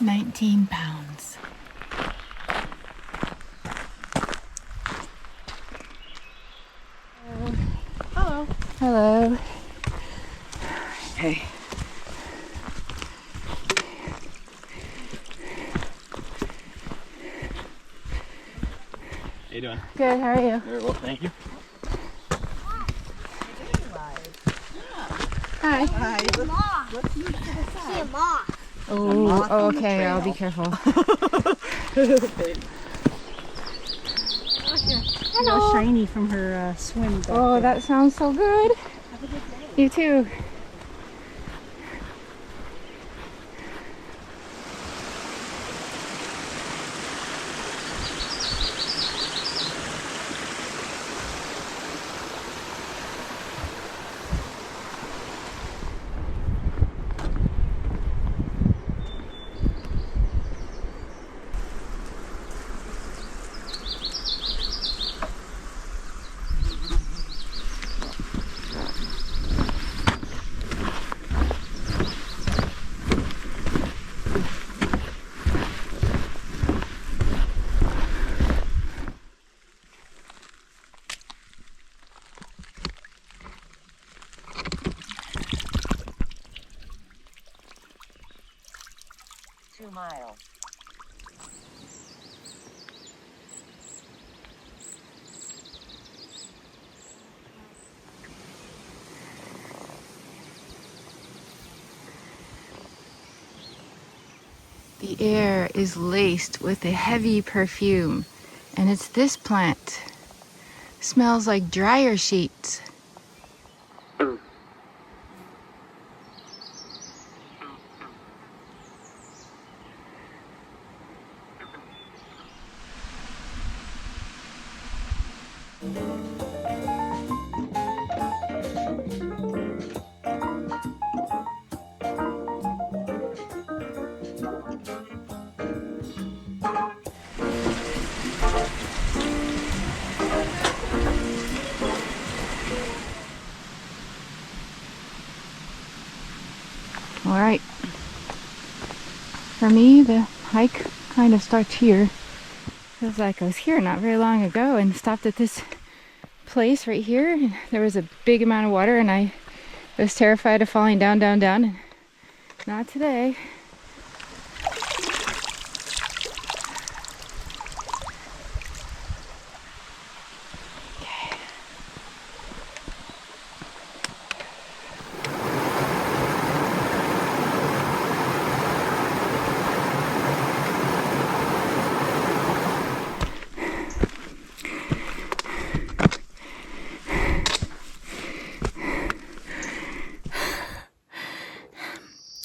19 pounds. Hello. Hello. Hey. How you doing? Good, how are you? Very well, thank you. Hi. Hi. Let's move to the side. See a moth. Oh, okay, I'll be careful. Hello. Shiny from her swim. Oh, that sounds so good. Have a good day. You too. Miles. The air is laced with a heavy perfume, and it's this plant. Smells like dryer sheets. All right. For me, the hike kind of starts here. Feels like I was here not very long ago and stopped at this place right here. There was a big amount of water and I was terrified of falling down, down, down. And not today.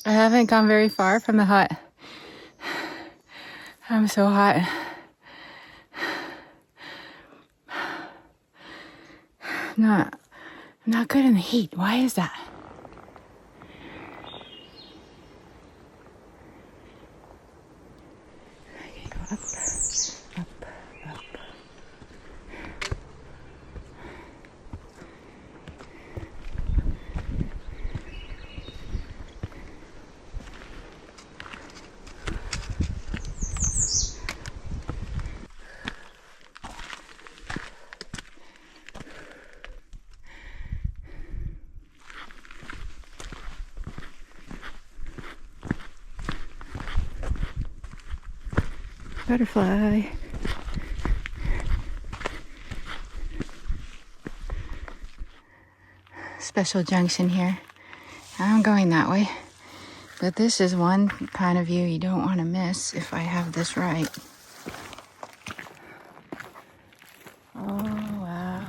I haven't gone very far from the hut. I'm so hot. I'm not good in the heat. Why is that? Okay, go up, up, up. Butterfly. Special junction here. I'm going that way. But this is one kind of view you don't want to miss if I have this right. Oh, wow.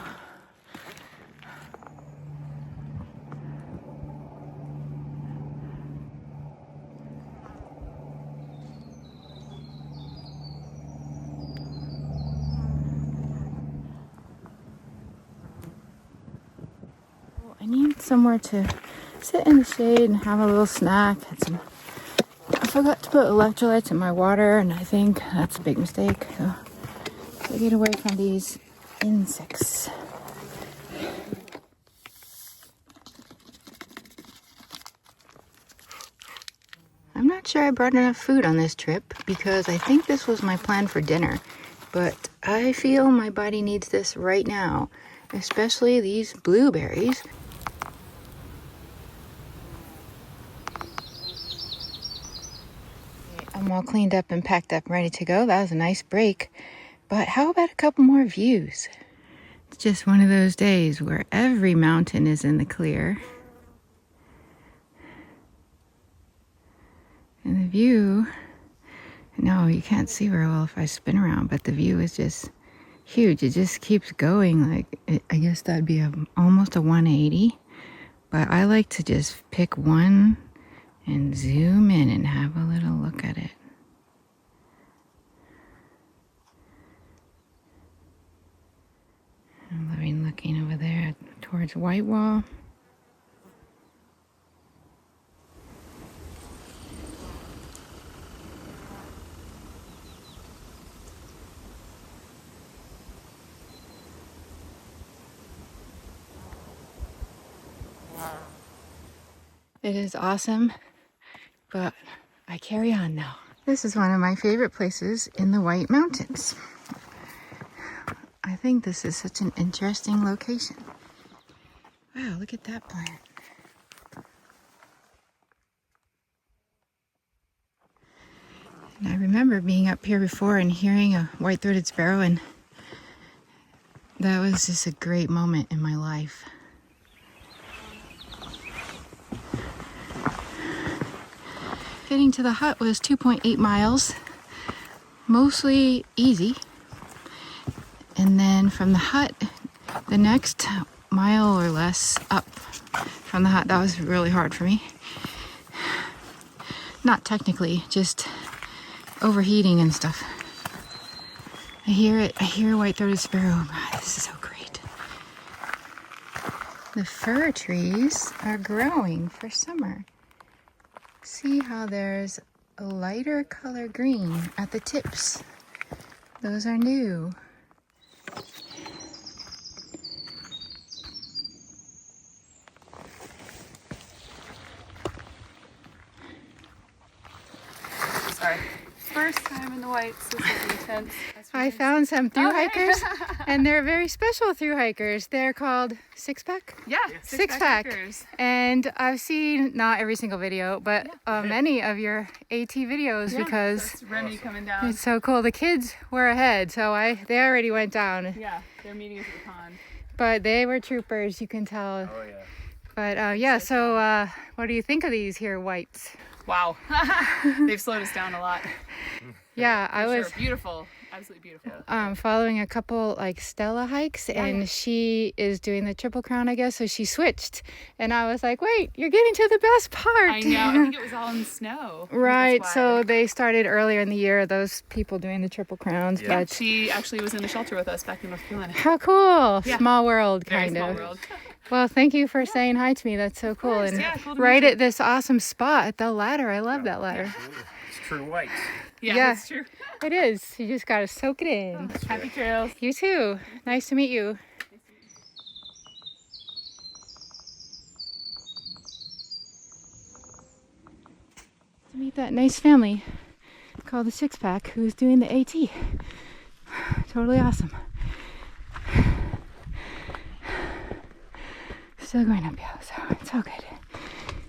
I need somewhere to sit in the shade and have a little snack. I forgot to put electrolytes in my water, and I think that's a big mistake. So, to get away from these insects. I'm not sure I brought enough food on this trip because I think this was my plan for dinner, but I feel my body needs this right now, especially these blueberries. I'm all cleaned up and packed up and ready to go. That was a nice break, but how about a couple more views? It's just one of those days where every mountain is in the clear. And the view, no, you can't see very well if I spin around, but the view is just huge. It just keeps going. Like, I guess that'd be almost a 180. But I like to just pick one and zoom in and have a little look at it. I'm looking over there towards White Wall. It is awesome, but I carry on now. This is one of my favorite places in the White Mountains. I think this is such an interesting location. Wow, look at that plant. And I remember being up here before and hearing a white-throated sparrow, and that was just a great moment in my life. Getting to the hut was 2.8 miles, mostly easy. And then from the hut, the next mile or less up from the hut, that was really hard for me. Not technically, just overheating and stuff. I hear it. I hear a white-throated sparrow. God, this is so great. The fir trees are growing for summer. See how there's a lighter color green at the tips. Those are new. Sorry. First time in the Whites. This is intense. I found some thru hikers, and they're very special thru hikers. They're called six-pack? Yeah, Six-pack. hikers. And I've seen, not every single video, but many of your AT videos because That's Remy coming down. it's so cool. The kids were ahead, so they already went down. Yeah, they're meeting us at the pond. But they were troopers, you can tell. Oh yeah. But yeah, so what do you think of these here whites? Wow. They've slowed us down a lot. Yeah, I was Sure. Beautiful. Absolutely beautiful. following a couple like Stella hikes, and she is doing the Triple Crown, I guess, so she switched. And I was like, wait, you're getting to the best part. I know. I think it was all in snow. I think Right, that's so why. they started earlier in the year, those people doing the Triple Crowns. Yeah. But She actually was in the shelter with us back in North Carolina. how cool. Yeah. Small world, Very kind small of. world. Well, thank you for saying hi to me. That's so cool. course, And yeah, cool to right meet you. at this awesome spot at the ladder. I love that ladder. It's true white. Yeah, Yeah. that's true. It is. You just got to soak it in. Happy trails. You too. Nice to meet you. To meet that nice family called the Six-Pack who's doing the AT. Totally awesome. Still going uphill, so it's all good.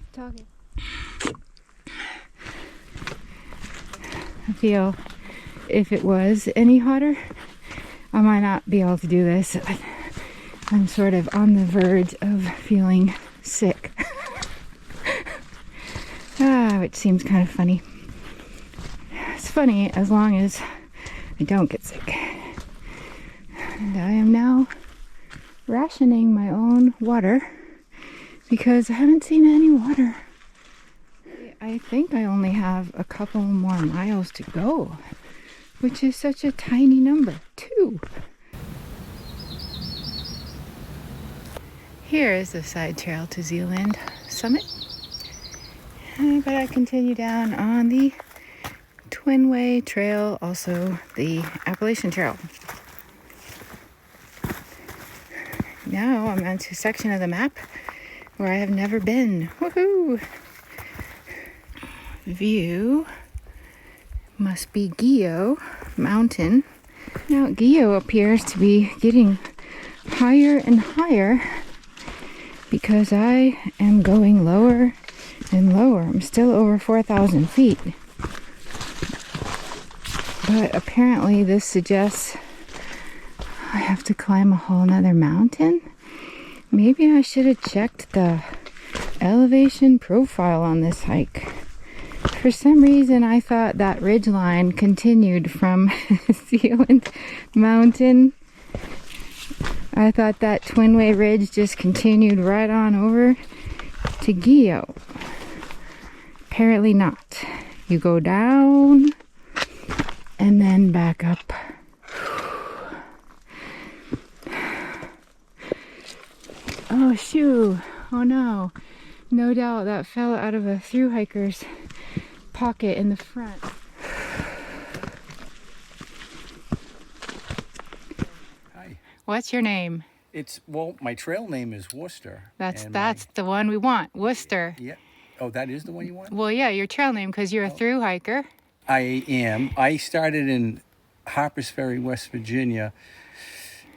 It's all good. I feel if it was any hotter, I might not be able to do this. I'm sort of on the verge of feeling sick. Which seems kind of funny. It's funny as long as I don't get sick. And I am now rationing my own water because I haven't seen any water. I think I only have a couple more miles to go, which is such a tiny number, 2. Here is the side trail to Zealand Summit. But I continue down on the Twin-Way Trail, also the Appalachian Trail. Now I'm onto a section of the map where I have never been. Woohoo! view must be Guyot Mountain. Mount Guyot appears to be getting higher and higher because I am going lower and lower. I'm still over 4,000 feet. But apparently this suggests I have to climb a whole nother mountain. Maybe I should have checked the elevation profile on this hike. For some reason I thought that ridge line continued from Zealand Mountain. I thought that Twinway Ridge just continued right on over to Guyot. Apparently not. You go down and then back up. Oh shoo! Oh no! No doubt that fell out of a thru hiker's pocket in the front. Hi. What's your name? Well, my trail name is Worcester. That's and the one we want, Worcester. Yeah. Oh, that is the one you want? Well, yeah, your trail name because you're a thru hiker. I am. I started in Harpers Ferry, West Virginia,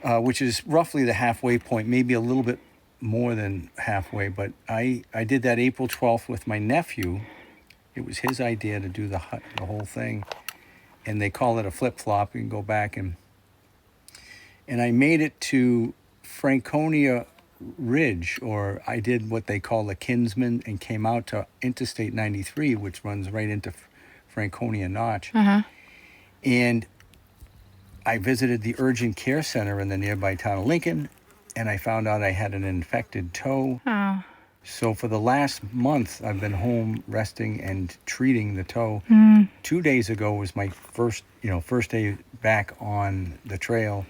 which is roughly the halfway point, maybe a little bit more than halfway. But I did that April 12th with my nephew. It was his idea to do the whole thing, and they call it a flip-flop. You can go back and I made it to Franconia Ridge, or I did what they call the Kinsman, and came out to Interstate 93, which runs right into Franconia Notch. And I visited the urgent care center in the nearby town of Lincoln, and I found out I had an infected toe. Oh. So for the last month, I've been home resting and treating the toe. 2 days ago was my first day back on the trail.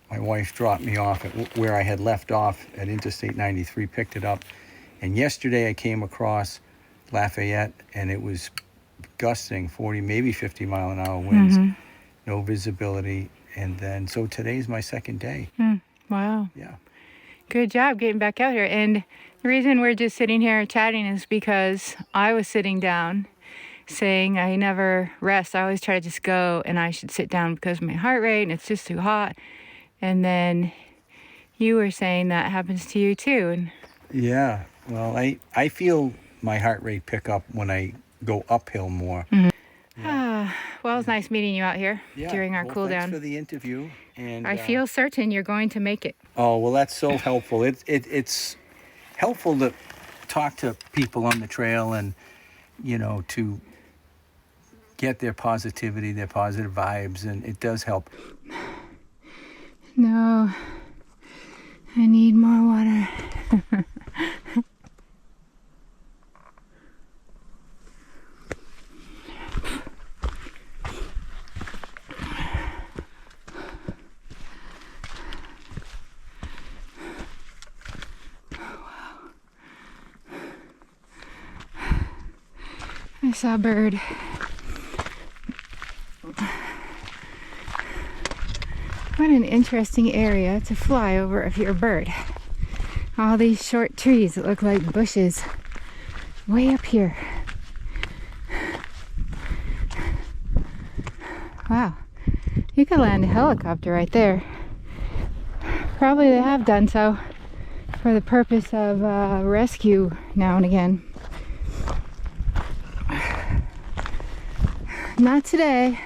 My wife dropped me off at where I had left off at Interstate 93, picked it up. And yesterday I came across Lafayette, and it was gusting 40, maybe 50 mile an hour winds, no visibility. And then, so today's my second day. Wow. Yeah. Good job getting back out here. And the reason we're just sitting here chatting is because I was sitting down saying I never rest. I always try to just go, and I should sit down because of my heart rate and it's just too hot. And then you were saying that happens to you too. And Yeah. Well, I feel my heart rate pick up when I go uphill more. Well, it's nice meeting you out here during our cool down. Thanks for the interview. And I feel certain you're going to make it. Oh, well, that's so helpful. It's helpful to talk to people on the trail and, to get their positivity, their positive vibes, and it does help. No, I need more water. I saw a bird. What an interesting area to fly over if you're a bird. All these short trees that look like bushes way up here. Wow, you could land a helicopter right there. Probably they have done so for the purpose of rescue now and again. Not today.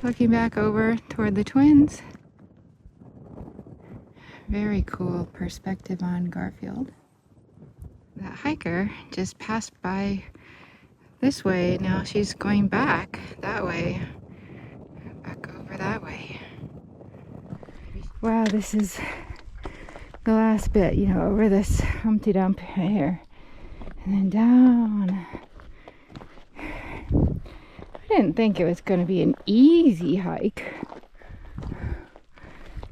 Looking back over toward the Twins. Very cool perspective on Garfield. That hiker just passed by this way. Now she's going back that way. Back over that way. Wow, this is the last bit, over this Humpty Dump here. And then down. I didn't think it was going to be an easy hike.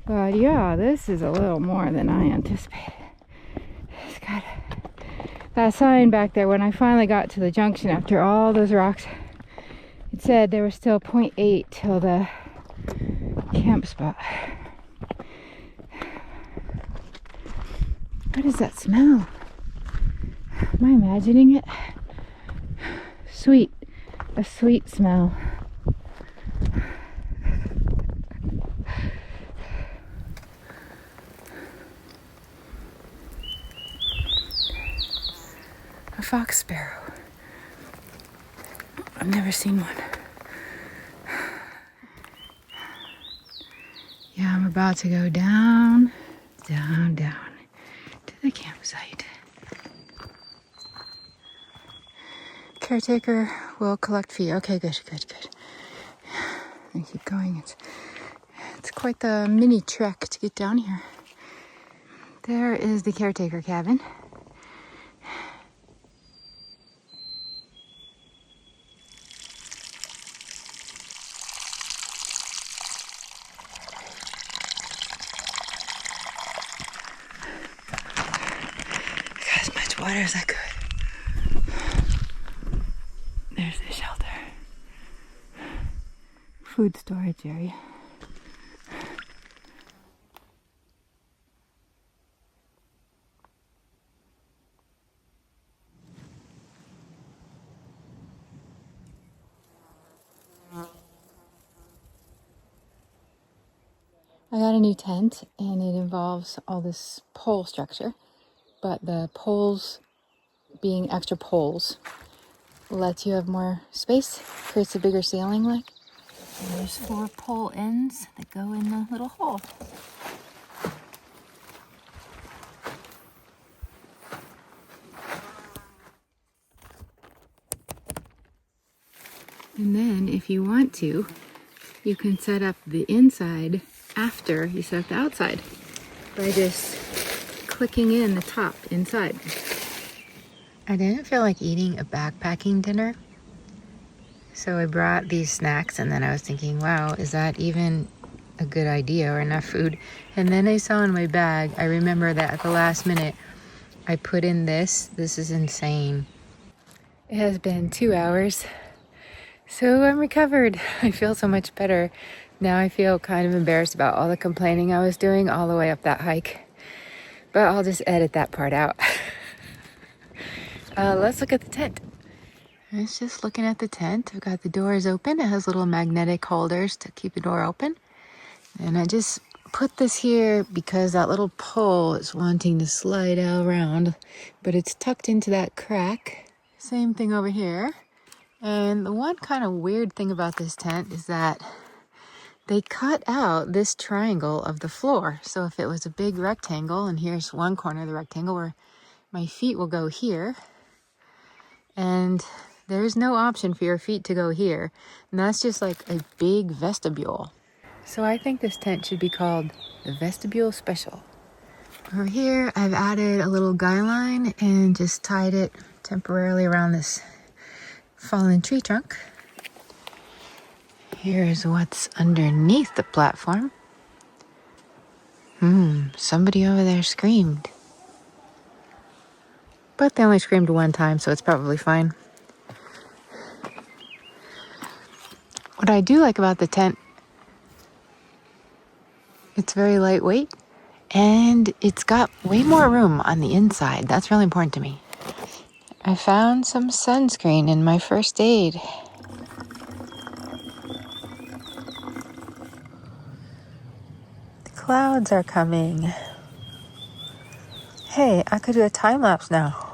But yeah, this is a little more than I anticipated. It's got that sign back there. When I finally got to the junction after all those rocks, it said there was still 0.8 till the camp spot. What is that smell? Am I imagining it? Sweet. A sweet smell. A fox sparrow. I've never seen one. Yeah, I'm about to go down to the campsite. Caretaker will collect fee. Okay, good. And keep going. It's quite the mini trek to get down here. There is the caretaker cabin. Got as much water as I could. There's the shelter. Food storage area. I got a new tent and it involves all this pole structure, but the poles being extra poles lets you have more space, creates a bigger ceiling like. And there's 4 pole ends that go in the little hole. And then if you want to, you can set up the inside after you set up the outside by just clicking in the top inside. I didn't feel like eating a backpacking dinner, so I brought these snacks and then I was thinking, wow, is that even a good idea or enough food? And then I saw in my bag, I remember that at the last minute I put in this. This is insane. It has been 2 hours, so I'm recovered. I feel so much better. Now I feel kind of embarrassed about all the complaining I was doing all the way up that hike, but I'll just edit that part out. Let's look at the tent. It's just looking at the tent. We've got the doors open. It has little magnetic holders to keep the door open. And I just put this here because that little pole is wanting to slide around, but it's tucked into that crack. Same thing over here. And the one kind of weird thing about this tent is that they cut out this triangle of the floor. So if it was a big rectangle, and here's one corner of the rectangle where my feet will go here, and there's no option for your feet to go here. And that's just like a big vestibule. So I think this tent should be called the Vestibule Special. Over here, I've added a little guy line and just tied it temporarily around this fallen tree trunk. Here's what's underneath the platform. Somebody over there screamed. But they only screamed one time, so it's probably fine. What I do like about the tent, it's very lightweight and it's got way more room on the inside. That's really important to me. I found some sunscreen in my first aid. The clouds are coming. Hey, I could do a time lapse now.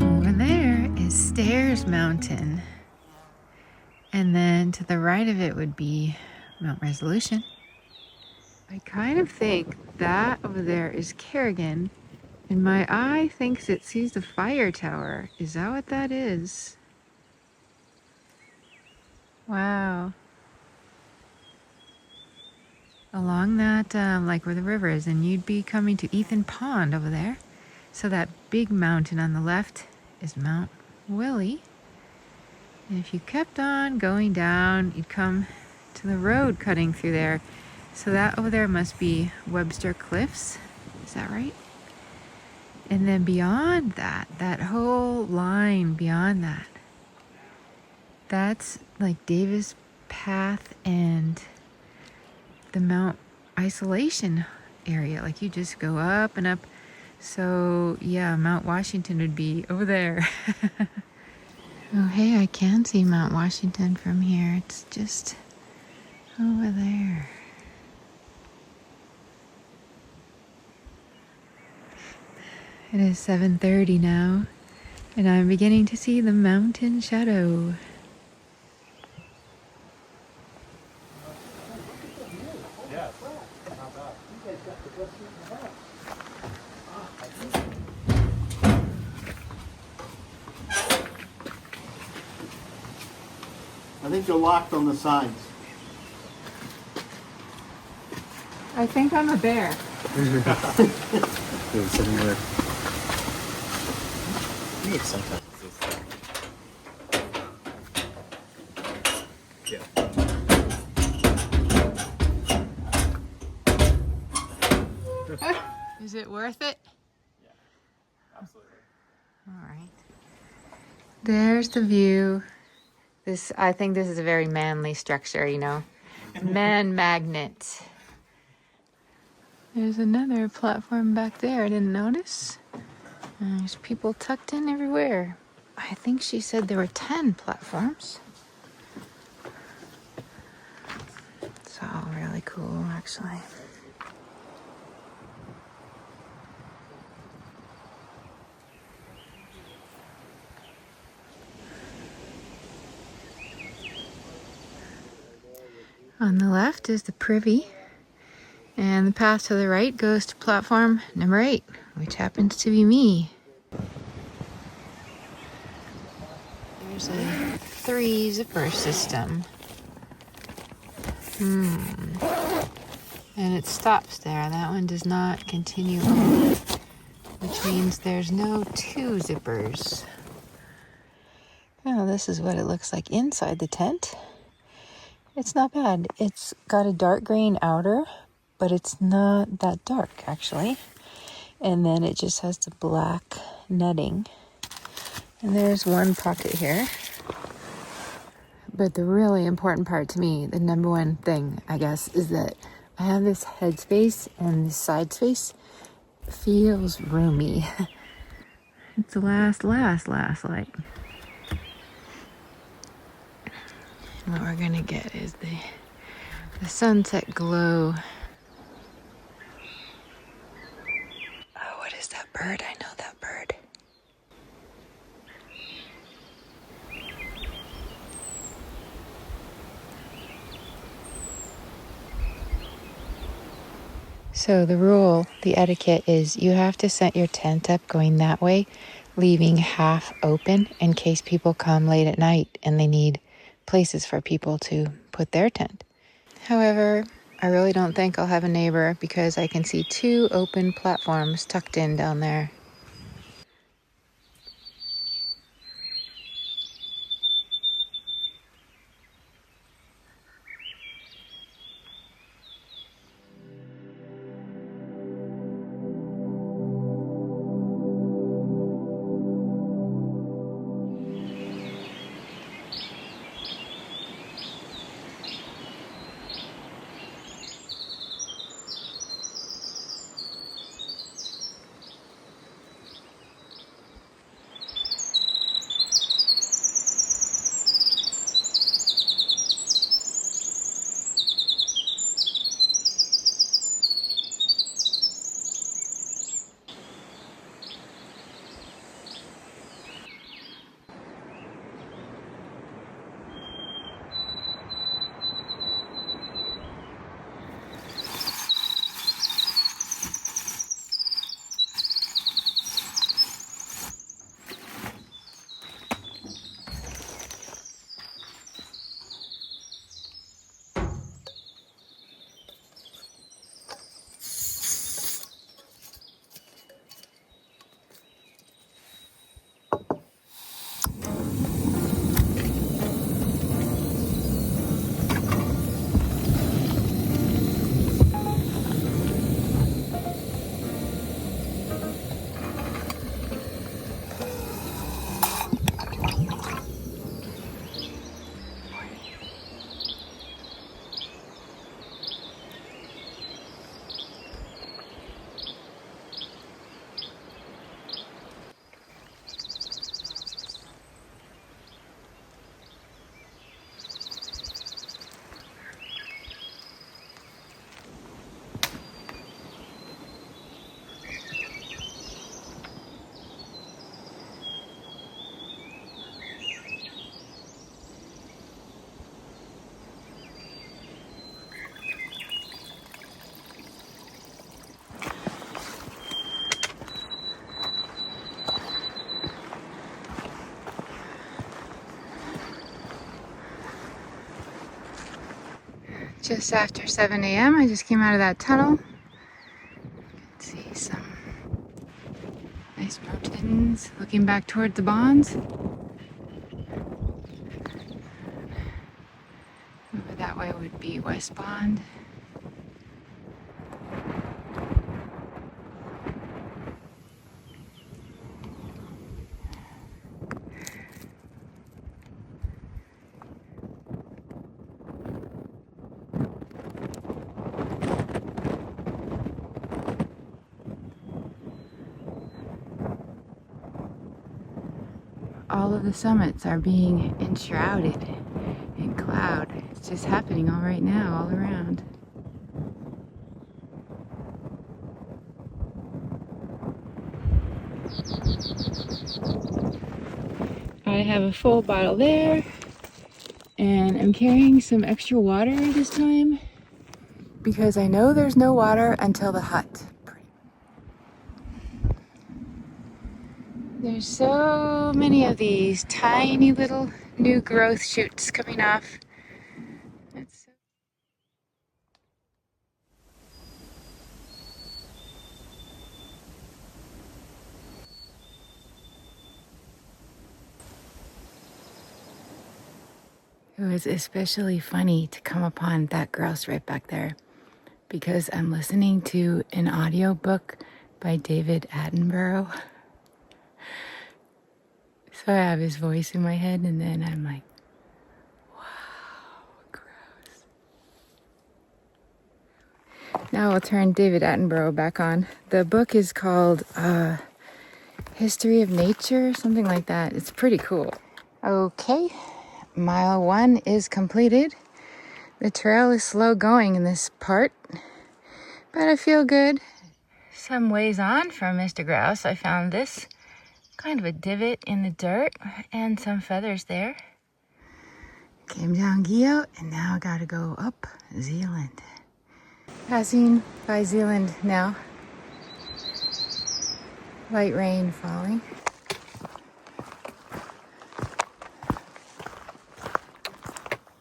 Over there is Stairs Mountain. And then to the right of it would be Mount Resolution. I kind of think that over there is Kerrigan. And my eye thinks it sees the fire tower. Is that what that is? Wow. Along that, like where the river is, and you'd be coming to Ethan Pond over there. So that big mountain on the left is Mount Willie. And if you kept on going down, you'd come to the road cutting through there. So that over there must be Webster Cliffs. Is that right? And then beyond that, that whole line beyond that, that's like Davis Path and the Mount isolation area. Like you just go up and up. So yeah, Mount Washington would be over there. Oh, hey, I can see Mount Washington from here. It's just over there. It is 7:30 now, and I'm beginning to see the mountain shadow. I think you're locked on the signs. I think I'm a bear. Is it worth it? Yeah, absolutely. All right. There's the view. I think this is a very manly structure, you know. Man magnet. There's another platform back there I didn't notice. There's people tucked in everywhere. I think she said there were 10 platforms. It's all really cool, actually. On the left is the privy, and the path to the right goes to platform number 8, which happens to be me. There's a 3 zipper system. And it stops there. That one does not continue on, which means there's no 2 zippers. Oh, this is what it looks like inside the tent. It's not bad. It's got a dark green outer, but it's not that dark actually. And then it just has the black netting. And there's one pocket here. But the really important part to me, the number one thing, I guess, is that I have this head space and this side space feels roomy. It's the last light. What we're gonna get is the sunset glow. Oh, what is that bird? I know that bird. So the rule, the etiquette is you have to set your tent up going that way, leaving half open in case people come late at night and they need places for people to put their tent. However, I really don't think I'll have a neighbor because I can see 2 open platforms tucked in down there. Just after 7 a.m. I just came out of that tunnel. See some nice mountains looking back toward the bonds. Over that way would be West Bond. All of the summits are being enshrouded in cloud. It's just happening all right now, all around. I have a full bottle there, and I'm carrying some extra water this time because I know there's no water until the hut. There's so many of these tiny little new growth shoots coming off. It's so It was especially funny to come upon that grouse right back there because I'm listening to an audiobook by David Attenborough. So I have his voice in my head, and then I'm like, wow, grouse. Now I'll turn David Attenborough back on. The book is called History of Nature, something like that. It's pretty cool. Okay, mile 1 is completed. The trail is slow going in this part, but I feel good. Some ways on from Mr. Grouse, I found this kind of a divot in the dirt and some feathers there. Came down Guyot and now gotta go up Zealand. Passing by Zealand now. Light rain falling.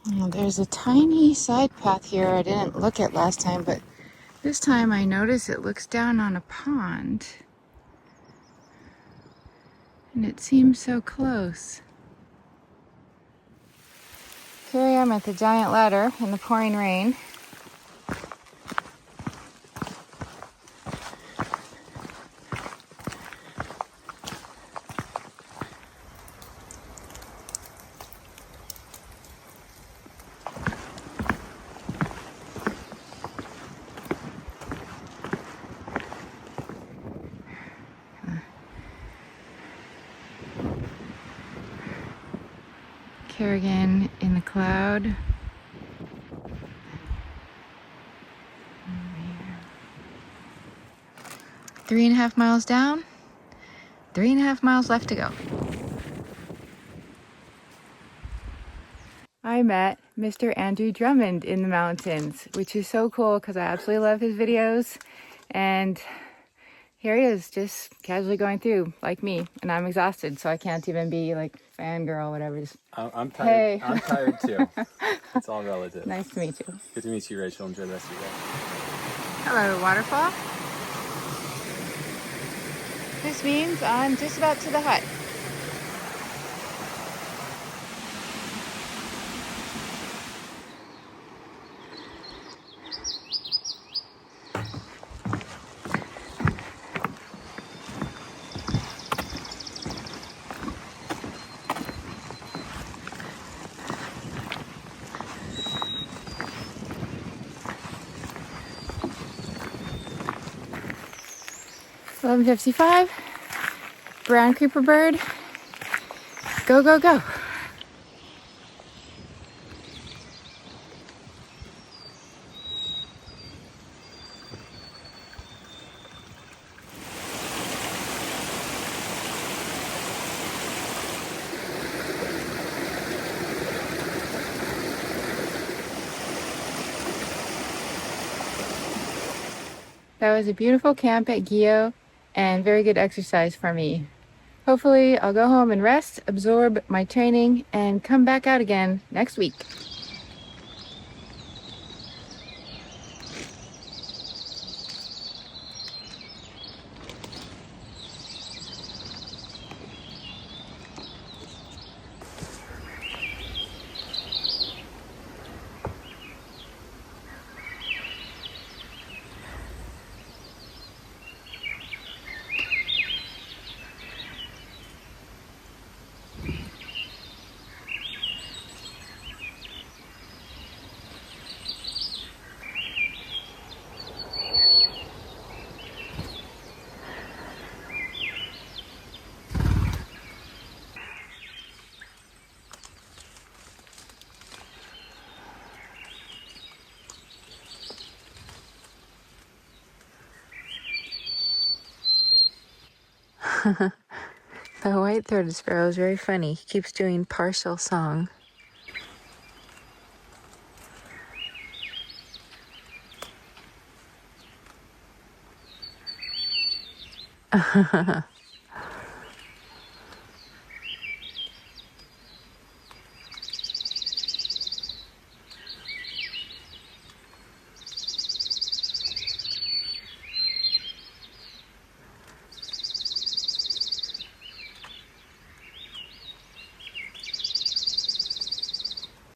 Now, there's a tiny side path here I didn't look at last time, but this time I notice it looks down on a pond. And it seems so close. Here I am at the giant ladder in the pouring rain. Kerrigan in the cloud. 3.5 miles down, 3.5 miles left to go. I met Mr. Andrew Drummond in the mountains, which is so cool because I absolutely love his videos. And here he is, just casually going through, like me, and I'm exhausted, so I can't even be like fangirl, whatever. Just, I'm tired. hey. I'm tired too. It's all relative. Nice to meet you. Good to meet you, Rachel. Enjoy the rest of your day. Hello, waterfall. This means I'm just about to the hut. $11:55. Brown creeper bird. Go, go, go. That was a beautiful camp at Guyot and very good exercise for me. Hopefully I'll go home and rest, absorb my training, and come back out again next week. The white-throated sparrow is very funny. He keeps doing partial song.